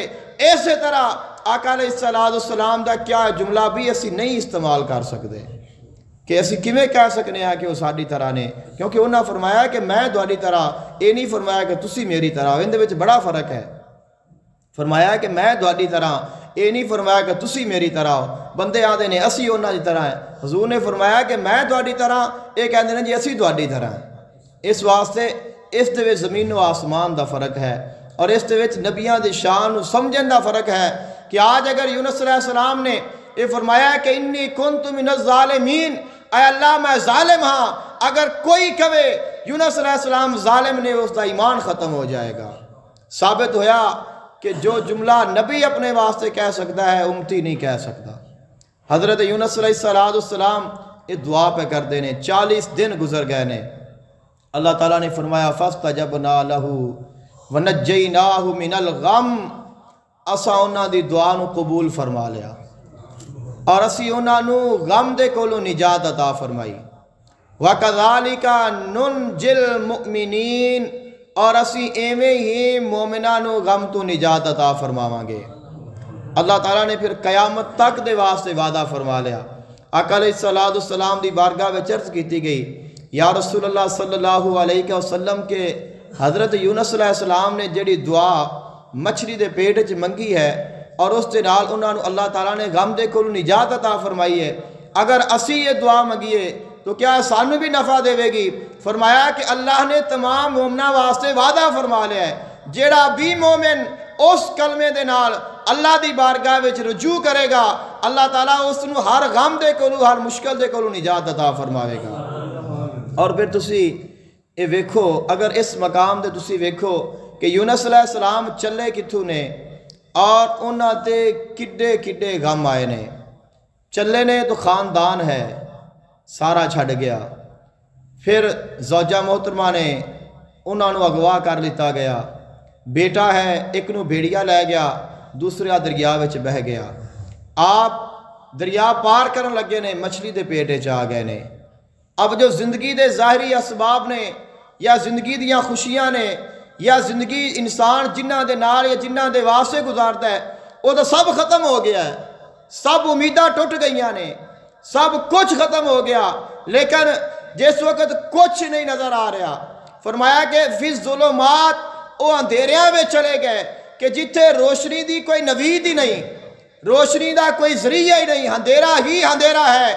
اسی طرح آقا علیہ السلام دا کیا جملہ بھی اسی نہیں استعمال کر سکتے کہ اسی کیویں کہہ سکنے ہیں کہ وہ ساڈی طرح نے، کیونکہ انہوں نے فرمایا کہ میں تہاڈی طرح، یہ نہیں فرمایا کہ تسی میری طرح، ان دے وچ بڑا فرق ہے۔ فرمایا کہ میں تہاڈی طرح، یہ نہیں فرمایا کہ تسی میری طرح ہو۔ بندے آدھے نے اسی انہاں دی طرح ہیں، حضور نے فرمایا کہ میں تہاڈی طرح، یہ کہندے نے جی اسی تہاڈی طرح ہیں۔ اس واسطے اس دے وچ زمین و آسمان دا فرق ہے، اور اس دے وچ نبیاں دی شان نو سمجھن دا فرق ہے کہ آج اگر یونس علیہ السلام نے یہ فرمایا کہ انی کنت من الظالمین، اے اللہ میں ظالم ہاں، اگر کوئی کہے یونس علیہ السلام ظالم نے اس کا ایمان ختم ہو جائے گا۔ ثابت ہویا کہ جو جملہ نبی اپنے واسطے کہہ سکتا ہے امتی نہیں کہہ سکتا۔ حضرت یونس علیہ السلام یہ دعا پہ کر دینے، 40 دن گزر گئے نے۔ اللہ تعالیٰ نے فرمایا فاستجبنا لہ ونجیناہ من الغم، اسا انہاں دی دعا نو قبول فرما لیا اور اسی انہاں نو غم دے کولو نجات عطا فرمائی۔ وَكَذَلِكَ نُنْجِي الْمُؤْمِنِينَ، اور اسی ایویں ہی مومناں نو غم تو نجات عطا فرماواں گے۔ اللہ تعالیٰ نے پھر قیامت تک دے واسطے وعدہ فرما لیا۔ آقا علیہ السلام دی بارگاہ میں عرض کیتی گئی، یا رسول اللہ صلی اللہ علیہ وسلم کے حضرت یونس علیہ السلام نے جڑی دعا مچھلی دے پیٹ وچ منگی ہے اور اس دے نال انہاں نو اللہ تعالیٰ نے غم دے کولوں نجات عطا فرمائی ہے، اگر اسی یہ دعا منگیے تو کیا سانو بھی نفع دے گی؟ فرمایا کہ اللہ نے تمام مومنہ واسطے وعدہ فرما لیا ہے، جیڑا بھی مومن اس کلمے دے نال اللہ دی بارگاہ وچ رجوع کرے گا، اللہ تعالیٰ اس نو ہر غم دے کولوں ہر مشکل دے کولوں نجات عطا فرماوے گا۔ اور پھر تسی یہ ویکھو، اگر اس مقام دے تسی ویکھو کہ یونس علیہ السلام چلے کتھوں نے اور انہاں تے کڈے کڈے غم آئے نے۔ چلے نے تو خاندان ہے سارا چھڑ گیا، پھر زوجہ محترمہ نے انہاں نو اغوا کر لیتا گیا، بیٹا ہے ایک نو بھیڑیا لے گیا، دوسرا دریا وچ بہ گیا، آپ دریا پار کرن لگے نے مچھلی دے پیٹے چ آ گئے نے۔ اب جو زندگی دے ظاہری اسباب نے یا زندگی دیاں خوشیاں نے یا زندگی انسان جنہاں دے نال یا جنہاں دے واسطے گزارتا ہے وہ تو سب ختم ہو گیا ہے، سب امیداں ٹوٹ گئیاں نے، سب کچھ ختم ہو گیا، لیکن جس وقت کچھ نہیں نظر آ رہا، فرمایا کہ فی الظلمات، وہ اندھیریاں میں چلے گئے کہ جتھے روشنی دی کوئی نوید ہی نہیں، روشنی دا کوئی ذریعہ ہی نہیں، اندھیرا ہی اندھیرا ہے،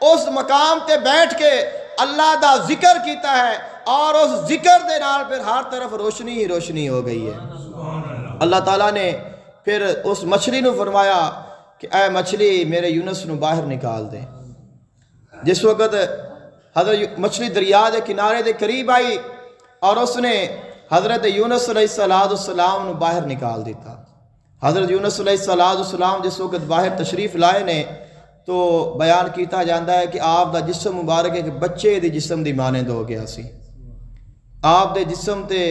اس مقام تے بیٹھ کے اللہ دا ذکر کیتا ہے اور اس ذکر دے نال پھر ہر طرف روشنی ہی روشنی ہو گئی ہے۔ اللہ تعالیٰ نے پھر اس مچھلی نو فرمایا کہ اے مچھلی میرے یونس نو باہر نکال دے۔ جس وقت حضرت مچھلی دریا دے کنارے دے قریب آئی اور اس نے حضرت یونس علیہ السلام نو باہر نکال دیتا۔ حضرت یونس علیہ السلام جس وقت باہر تشریف لائے نے تو بیان کیتا جاندہ ہے کہ آپ دا جسم مبارک ہے کہ بچے دی جسم دی مانند ہو گیا سی، آپ دے جسم تے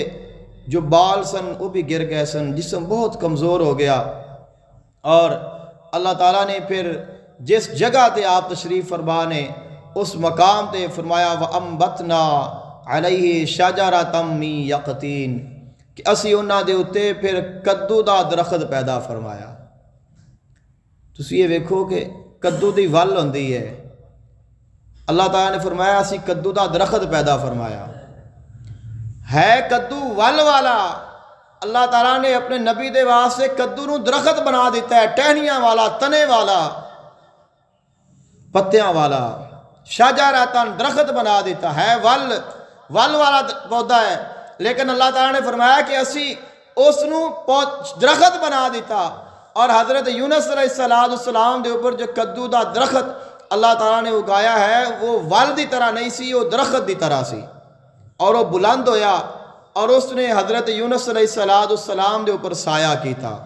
جو بال سن وہ بھی گر گئے سن، جسم بہت کمزور ہو گیا، اور اللہ تعالیٰ نے پھر جس جگہ تے آپ تشریف فرما نے اس مقام تے فرمایا وَأَنبَتْنَا عَلَيْهِ شَجَرَةً مِّن یقطین، کہ اسی انہاں دے اتے پھر کدو دا درخت پیدا فرمایا۔ تسی یہ ویکھو کہ کدو دی ول ہوندی ہے، اللہ تعالیٰ نے فرمایا اسی کدو دا درخت پیدا فرمایا ہے، کدو ول والا اللہ تعالیٰ نے اپنے نبی دے واسطے کدو نو درخت بنا دیتا ہے، ٹہنیاں والا، تنے والا، پتیاں والا، شجراتن درخت بنا دیتا ہے، ول والا پودا ہے، لیکن اللہ تعالیٰ نے فرمایا کہ اسی اس نو درخت بنا دیتا، اور حضرت یونس علیہ السلام دے اوپر جو کدو دا درخت اللہ تعالیٰ نے اگایا ہے وہ ول دی طرح نہیں سی، وہ درخت دی طرح سی، اور وہ بلند ہویا اور اس نے حضرت یونس علیہ السلام دے اوپر سایہ کیتا،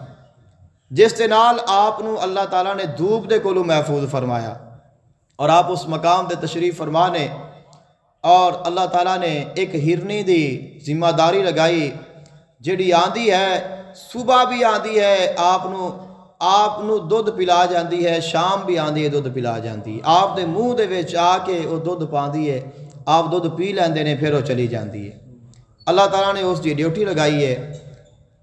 جس دے نال آپ نو اللہ تعالیٰ نے دھوپ دے کولو محفوظ فرمایا، اور آپ اس مقام دے تشریف فرمانے، اور اللہ تعالیٰ نے ایک ہرنی دی ذمہ داری لگائی جڑی آندی ہے، صبح بھی آندی ہے آپ نو دودھ پلا جاندی ہے، شام بھی آندی ہے دودھ پلا جاندی ہے، آپ دے منہ دے وچ آ کے وہ دودھ پاندی ہے، آپ دودھ پی لیندے نے پھر وہ چلی جاندی ہے۔ اللہ تعالیٰ نے اس دی ڈیوٹی لگائی ہے،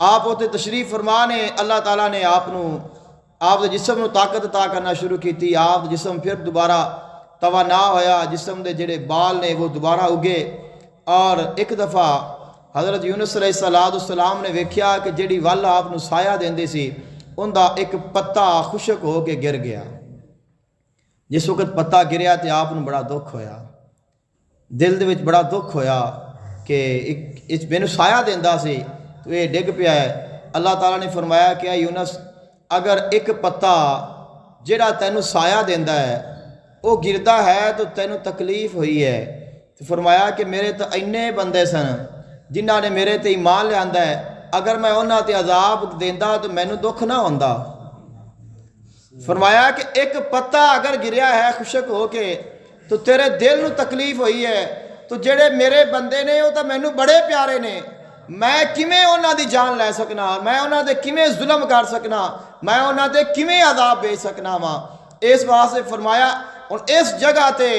آپ اتنے تشریف فرمانے، اللہ تعالیٰ نے آپ دے جسم نو طاقت عطا کرنا شروع کیتی، آپ دے جسم پھر دوبارہ توانا ہویا، جسم دے جڑے بال نے وہ دوبارہ اگے، اور ایک دفعہ حضرت یونس علیہ السلام نے ویکھیا کہ جڑی ول آپ نو سایہ دیندی سی ان دا ایک پتا خشک ہو کے گر گیا۔ جس وقت پتا گریا تے آپ نو بڑا دکھ ہویا، دل دے وچ بڑا دکھ ہویا کہ اس مینوں سایہ دیندا سی تو یہ ڈگ پیا ہے۔ اللہ تعالیٰ نے فرمایا کہ اے یونس، اگر ایک پتا جڑا تینوں سایہ دیندا ہے وہ گردا ہے تو تینوں تکلیف ہوئی ہے۔ تو فرمایا کہ میرے تو اینے بندے سن جنہاں نے میرے تے ایمان لیا ہے، اگر میں انہاں تے عذاب دیندا تو مینوں دکھ نہ ہوندا۔ فرمایا کہ ایک پتا اگر گریا ہے خشک ہو کے تو تیرے دل نو تکلیف ہوئی ہے، تو جڑے میرے بندے نے وہ تو مینوں بڑے پیارے نے، میں کیویں انہاں دی جان لے سکنا، میں انہاں دے کیویں ظلم کر سکنا، میں انہاں دے کیویں عذاب بھیج سکنا وا۔ اس واسطے فرمایا اور اس جگہ تے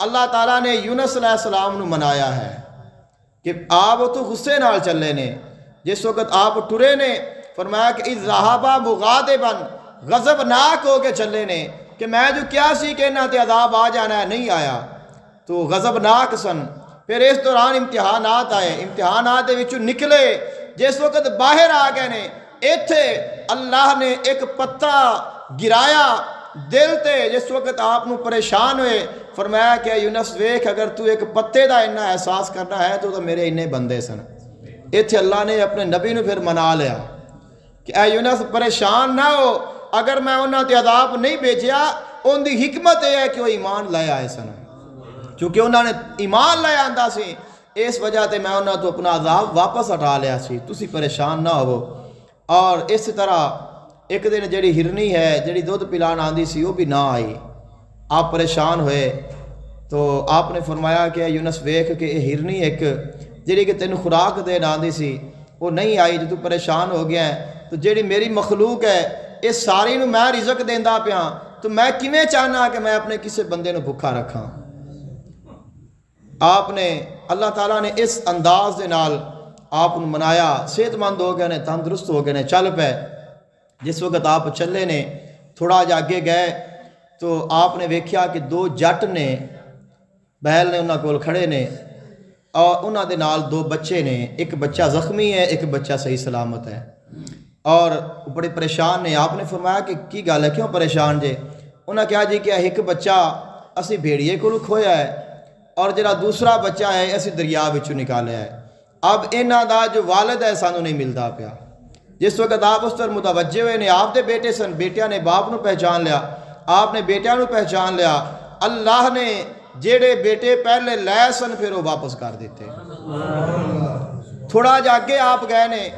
اللہ تعالیٰ نے یونس علیہ السلام نو منایا ہے کہ آپ تو غصے نال چلے نے، جس وقت آپ ٹرے نے فرمایا کہ اذ ذہبا مغاضبا غضبناک ہو کے چلے نے کہ میں جو کیا سی کہ انہاں تے عذاب آ جانا ہے، نہیں آیا، تو غضبناک سن۔ پھر اس دوران امتحانات آئے، امتحانات دے وچوں نکلے، جس وقت باہر آ گئے نے ایتھے اللہ نے ایک پتا گرایا دل تے، جس وقت آپ نو پریشان ہوئے فرمایا کہ یونس ویکھ اگر تو ایک پتے دا اتنا احساس کرنا ہے تو میرے اننے بندے سن۔ ایتھے اللہ نے اپنے نبی نو پھر منا لیا کہ اے یونس پریشان نہ ہو، اگر میں انہاں تے عذاب نہیں بھیجیا ان دی حکمت یہ ہے کہ وہ ایمان لے آئے سن، چونکہ انہوں نے ایمان لے آندا سی، اس وجہ تے میں انہاں تو اپنا عذاب واپس ہٹا لیا سی، تسی پریشان نہ ہو۔ اور اس طرح ایک دن جڑی ہرنی ہے جڑی دودھ پلان آندی سی وہ بھی نہ آئی، آپ پریشان ہوئے تو آپ نے فرمایا کہ یونس ویکھ کہ یہ ہرنی ایک جڑی کہ تینوں خوراک دین آندی سی وہ نہیں آئی، جو تو پریشان ہو گیا ہے تو جڑی میری مخلوق ہے اس ساری نو میں رزق دیندا پیا، تو میں کیویں چاہنا کہ میں اپنے کسے بندے نو بھکھا رکھاں۔ آپ نے اللہ تعالیٰ نے اس انداز دے نال آپ نے منایا، صحت مند ہو گئے نے، تندرست ہو گئے نے، چل پے۔ جس وقت آپ چلے نے تھوڑا جا اگے گئے تو آپ نے ویکھیا کہ دو جٹ نے بیل نے انہاں کول کھڑے نے اور انہاں دے نال دو بچے نے، ایک بچہ زخمی ہے ایک بچہ صحیح سلامت ہے، اور بڑے پریشان نے۔ آپ نے فرمایا کہ کی گل ہے کیوں پریشان جے؟ انہاں کہا جی کہ ایک بچہ اسی بھیڑیے کولوں کھویا ہے اور جڑا دوسرا بچہ ہے اسی دریا وچوں نکالیا ہے، اب انہاں دا جو والد ہے سانوں نہیں ملدا پیا۔ جس وقت آپ اس طرح متوجہ ہوئے نے، آپ دے بیٹے سن، بیٹیاں نے باپ نو پہچان لیا، آپ نے بیٹیاں نو پہچان لیا، اللہ نے جیڑے بیٹے پہلے لے سن پھر وہ واپس کر دیتے۔ تھوڑا جا کے آپ گئے نے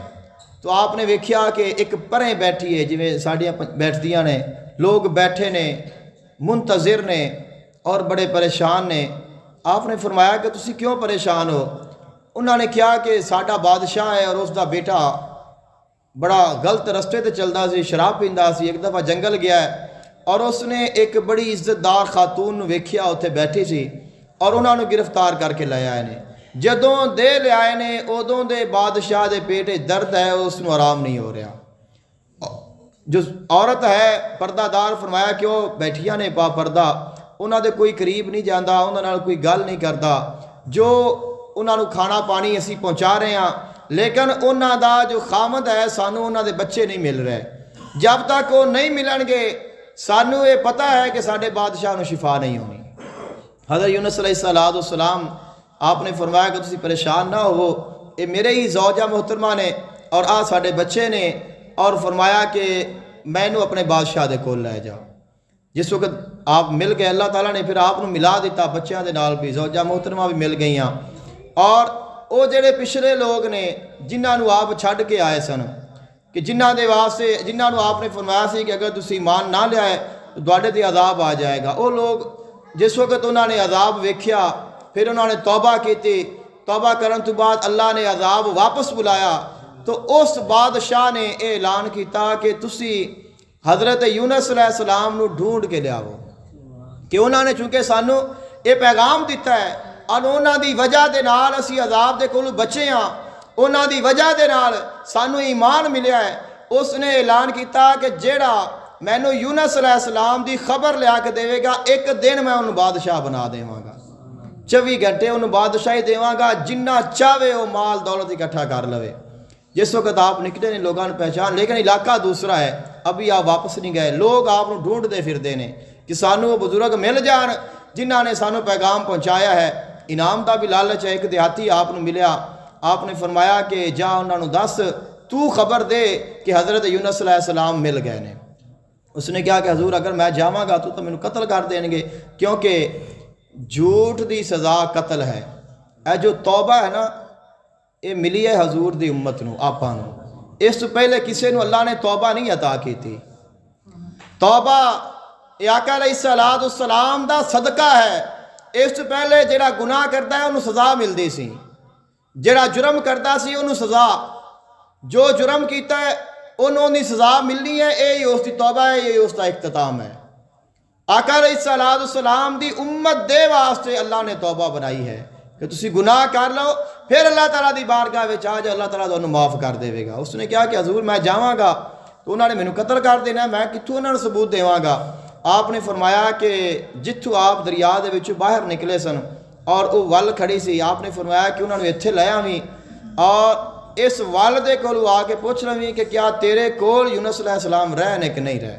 تو آپ نے ویکھیا کہ ایک پریں بیٹھی ہے، جویں ساڈیاں بیٹھدیاں نے، لوگ بیٹھے نے منتظر نے اور بڑے پریشان نے۔ آپ نے فرمایا کہ تسی کیوں پریشان ہو؟ انہوں نے کہا کہ ساڈا بادشاہ ہے اور اس دا بیٹا بڑا غلط رستے تے چلدا سی، شراب پیندا سی، ایک دفعہ جنگل گیا ہے اور اس نے ایک بڑی عزت دار خاتون نو ویکھیا اتھے بیٹھی سی اور انہوں نے گرفتار کر کے لے آئے نے۔ جدوں دے لے آئے نے ادوں دے بادشاہ دے پیٹ درد ہے، اس نو آرام نہیں ہو رہا۔ جو عورت ہے پردہ دار فرمایا کہ وہ بیٹھیاں نے پا پردہ، انہوں دے کوئی قریب نہیں جاندا، انہوں نے کوئی گل نہیں کردا، جو انہوں نے کھانا پانی اسی پہنچا رہے ہیں لیکن انہوں دا جو خامد ہے سانوں انہوں دے بچے نہیں مل رہے، جب تک وہ نہیں ملن گے سانوں یہ پتہ ہے کہ ساڈے بادشاہ نو شفا نہیں ہونی۔ حضرت یونس علیہ السلام آپ نے فرمایا کہ تسی پریشان نہ ہو، یہ میرے ہی زوجہ محترمہ نے اور ساڈے بچے نے، اور فرمایا کہ میں نو اپنے بادشاہ دے کول لے جا۔ جس وقت آپ مل گئے اللہ تعالیٰ نے پھر آپ نو ملا دیتا، بچیاں دے نال بھی زوجہ محترمہ بھی مل گئیاں، اور وہ جڑے پچھلے لوگ نے جنہاں نو آپ چھڈ کے آئے سن کہ جنہاں دے واسطے جنہاں نو آپ نے فرمایا سی کہ اگر تسی ایمان نہ لے آئے تو تواڈے تے عذاب آ جائے گا، وہ لوگ جس وقت انہوں نے عذاب ویکھیا پھر انہوں نے توبہ کی، توبہ کرن تو بعد اللہ نے عذاب واپس بلایا تو اس بادشاہ نے اعلان کیتا کہ تسی حضرت یونس علیہ السلام نو ڈھونڈ کے لے آؤ، کہ انہوں نے چونکہ سانو یہ پیغام دیتا ہے اور انہوں دی وجہ دے نال اسی عذاب دے کولوں بچے ہاں، انہوں دی وجہ دے نال سانو ایمان ملیا ہے۔ اس نے اعلان کیتا کہ جیڑا مینوں یونس علیہ السلام دی خبر لیا کے دے گا ایک دن میں انہوں بادشاہ بنا دیواں گا، 24 گھنٹے انہوں بادشاہی دیواں گا، جنہ چاہے وہ مال دولت اکٹھا کر لوے۔ جس وقت آپ نکلے نے لوگوں نے پہچان، لیکن علاقہ دوسرا ہے، ابھی آپ واپس نہیں گئے، لوگ آپ کو ڈھونڈ دے پھر دے نے کہ سانو وہ بزرگ مل جان جنہاں نے سانو پیغام پہنچایا ہے۔ انعام دا بھی لالچ ہے، ایک دیہاتی آپ نے ملیا، آپ نے فرمایا کہ جا انہوں نے دس تو خبر دے کہ حضرت یونس علیہ السلام مل گئے نے۔ اس نے کہا کہ حضور اگر میں جاواں گا تو مینوں قتل کر دیں گے، کیونکہ جھوٹ دی سزا قتل ہے۔ اے جو توبہ ہے نا، یہ ملی ہے حضور دی امت نو، آپاں نو۔ اس تو پہلے کسے نو اللہ نے توبہ نہیں عطا کی تھی۔ توبہ آقا علیہ السلام دا صدقہ ہے۔ اس تو پہلے جڑا گناہ کرتا ہے انہوں سزا ملدی سی، جڑا جرم کرتا سی انہوں سزا، جو جرم کیتا ہے انہوں نے سزا ملنی ہے۔ یہی اس دی توبہ ہے، یہی اس دا اختتام ہے۔ آقا علیہ السلام دی امت دے واسطے اللہ نے توبہ بنائی ہے کہ تسی گناہ کر لو، پھر اللہ تعالیٰ دی بارگاہ وچ آ جاؤ، اللہ تعالیٰ تانوں معاف کر دے گا۔ اس نے کہا کہ حضور میں جاواں گا تو انہوں نے مینوں قتل کر دینا ہے، میں کتھوں انہوں نے ثبوت دیواں گا؟ آپ نے فرمایا کہ جتھوں آپ دریا دے وچوں باہر نکلے سن اور وہ ول کھڑی سی، آپ نے فرمایا کہ انہوں نے اتھے لے آویں اور اس ول دے کولوں آ کے پوچھ لویں کہ کیا تیرے کول یونس علیہ السلام رہے نے کہ نہیں رہے۔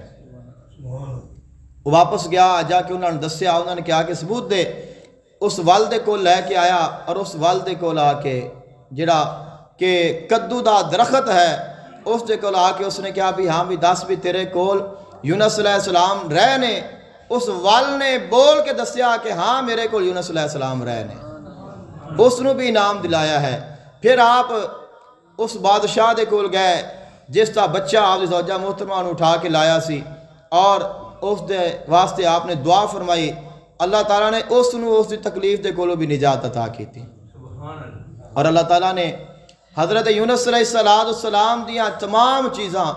وہ واپس گیا، جا کے انہوں نے دسیا، انہوں نے کہا کہ ثبوت دے۔ اس ول دے کول لے کے آیا اور اس ول دے کول آ کے جڑا کہ کدو دا درخت ہے اس دے کول آ کے اس نے کہا بھی ہاں بھی دس بھی تیرے کول یونس علیہ السلام رہے نے۔ اس ول نے بول کے دسیا کہ ہاں میرے کول یونس علیہ السلام رہے نے، اس نے بھی انعام دلایا ہے۔ پھر آپ اس بادشاہ دے کول گئے جس کا بچہ آپ دی زوجہ محترمہ نے اٹھا کے لایا سی، اور اس دے واسطے آپ نے دعا فرمائی، اللہ تعالیٰ نے اس دی تکلیف دے کولوں بھی نجات عطا کی تھی۔ اور اللہ تعالیٰ نے حضرت یونس علیہ السلام دیاں تمام چیزاں،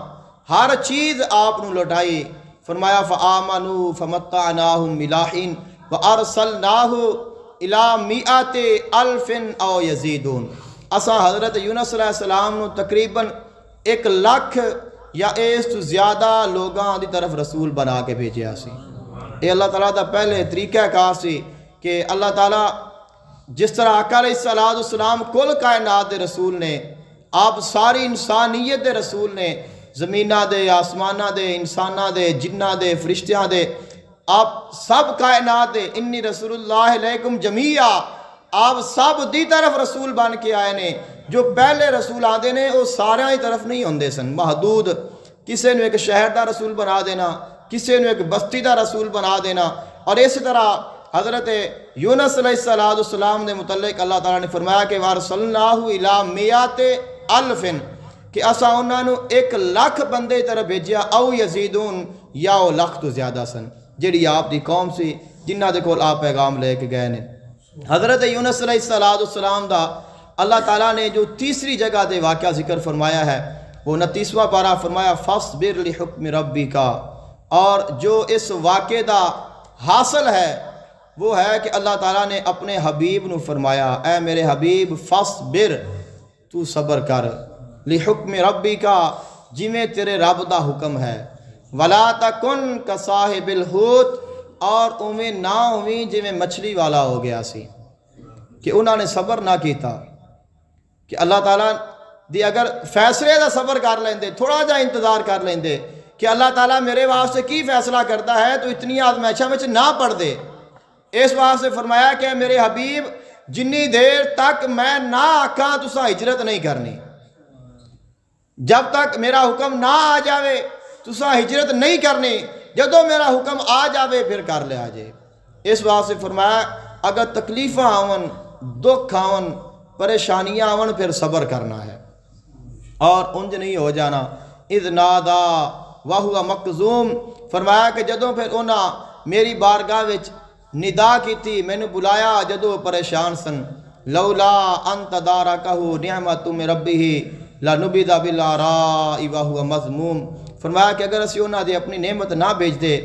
ہر چیز آپ نے لوٹائی۔ فرمایا فآمنوا فمتعناہم ملاحین وارسلناہ الی مئات الف او یزیدون۔ اساں حضرت یونس علیہ السلام نو تقریباً 1 لاکھ یا اس تو زیادہ لوگاں دی طرف رسول بنا کے بھیجیا سی۔ یہ اللہ تعالیٰ دا پہلے طریقہ کار سی کہ اللہ تعالیٰ جس طرح آقا علیہ السلام کل کائنات دے رسول نے، آپ ساری انسانیت دے رسول نے، زمینہ دے، آسمانہ دے، انسانہ دے، جنہ دے، فرشتیاں دے، آپ سب کائنات دے، انی رسول اللہ علیکم جمیعا، آپ سب دی طرف رسول بن کے آئے نے۔ جو پہلے رسول آدھے نے وہ سارے ہی طرف نہیں ہوندے سن، محدود، کسے نے ایک شہر دا رسول بنا دینا، کسے نے ایک بستی دا رسول بنا دینا۔ اور اس طرح حضرت یونس علیہ السلام نے متعلق اللہ تعالیٰ نے فرمایا کہ وارسلناہ الی مئات الف، کہ اسا انہاں نو 1 لاکھ بندے طرف بھیجیا، او یزیدون، یا او لاکھ تو زیادہ سن جڑی آپ دی قوم سی جنہ دے کول آپ پیغام لے کے گئے نے۔ حضرت یونس علیہ السلام دا اللہ تعالیٰ نے جو تیسری جگہ دے واقعہ ذکر فرمایا ہے وہ 29واں پارہ، فرمایا فاصبر لحکم ربک، اور جو اس واقعے دا حاصل ہے وہ ہے کہ اللہ تعالیٰ نے اپنے حبیب نو فرمایا، اے میرے حبیب فاصبر، تو صبر کر، لحکم ربک، جویں تیرے رب دا حکم ہے، ولا تکن کصاحب الحوت، اور اویں نہ ہویں جویں مچھلی والا ہو گیا سی، کہ انہوں نے صبر نہ کیتا۔ کہ اللہ تعالیٰ دی اگر فیصلے دا صبر کر لیندے، تھوڑا جا انتظار کر لیندے کہ اللہ تعالیٰ میرے واسطے کی فیصلہ کرتا ہے، تو اتنی آزمائشاں وچ نہ پڑ دے۔ اس واسطے فرمایا کہ میرے حبیب جنی دیر تک میں نہ آکھاں تساں ہجرت نہیں کرنی، جب تک میرا حکم نہ آ جاوے تساں ہجرت نہیں کرنی، جدو میرا حکم آ جاوے پھر کر لیا جائے۔ اس واسطے فرمایا اگر تکلیفاں آون، دکھ آون، پریشانیاں آون، پھر صبر کرنا ہے اور انج نہیں ہو جانا۔ اذ نادا وہو مکظوم، فرمایا کہ جدوں پھر انہاں میری بارگاہ وچ ندا کیتی، میں نے بلایا جدو پریشان سن، لولا ان تدارکہ نعمت من ربہ لنبذ بالعراء وہو مذموم، فرمایا کہ اگر اسی انہاں دی اپنی نعمت نہ بھیج دے،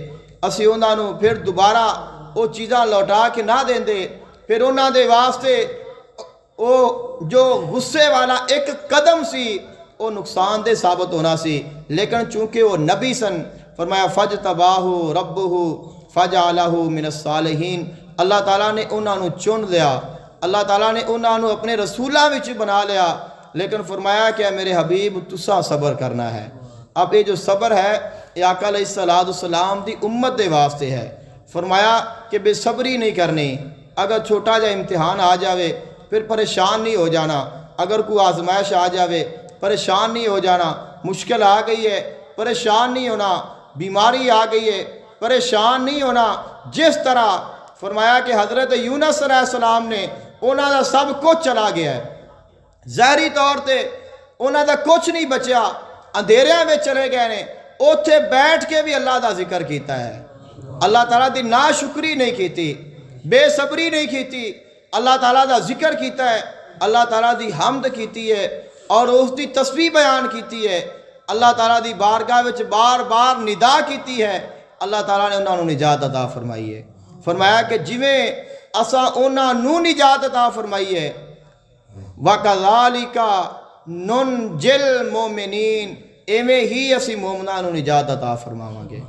اسی انہاں نو پھر دوبارہ وہ چیزاں لوٹا کے نہ دیں دے، پھر انہاں دے واسطے وہ جو غصے والا ایک قدم سی وہ نقصان دہ ثابت ہونا سی، لیکن چونکہ وہ نبی سن، فرمایا فجتباہ ربہ فجعلہ من الصالحین، اللہ تعالیٰ نے انہاں نو چن لیا، اللہ تعالیٰ نے انہاں نو اپنے رسولاں وچ بنا لیا، لیکن فرمایا کہ میرے حبیب تساں صبر کرنا ہے۔ اب یہ جو صبر ہے یہ آقا علیہ السلام دی امت دے واسطے ہے۔ فرمایا کہ بے صبری نہیں کرنی، اگر چھوٹا جا امتحان آ جاوے پھر پریشان نہیں ہو جانا، اگر کوئی آزمائش آ جاوے پریشان نہیں ہو جانا، مشکل آ گئی ہے پریشان نہیں ہونا، بیماری آ گئی ہے، پریشان نہیں ہونا۔ جس طرح فرمایا کہ حضرت یونس علیہ السلام نے انہوں دا سب کچھ چلا گیا ہے، ظاہری طور تے انہوں دا کچھ نہیں بچیا، اندھیریاں میں چلے گئے نے، اوتھے بیٹھ کے بھی اللہ دا ذکر کیتا ہے، اللہ تعالیٰ دی ناشکری نہیں کیتی، بے صبری نہیں کیتی، اللہ تعالیٰ دا ذکر کیتا ہے، اللہ تعالیٰ دی حمد کیتی ہے اور اس دی تسبیح بیان کیتی ہے، اللہ تعالیٰ دی بارگاہ وچ بار بار ندا کیتی ہے، اللہ تعالیٰ نے انہوں نے نجات عطا فرمائی ہے۔ فرمایا کہ جویں اساں انہوں نے نجات عطا فرمائی ہے، وَكَذَلِكَ نُنْجِي الْمُؤْمِنِينَ، ایویں ہی اسی مومناں نو نجات عطا فرماواں گے۔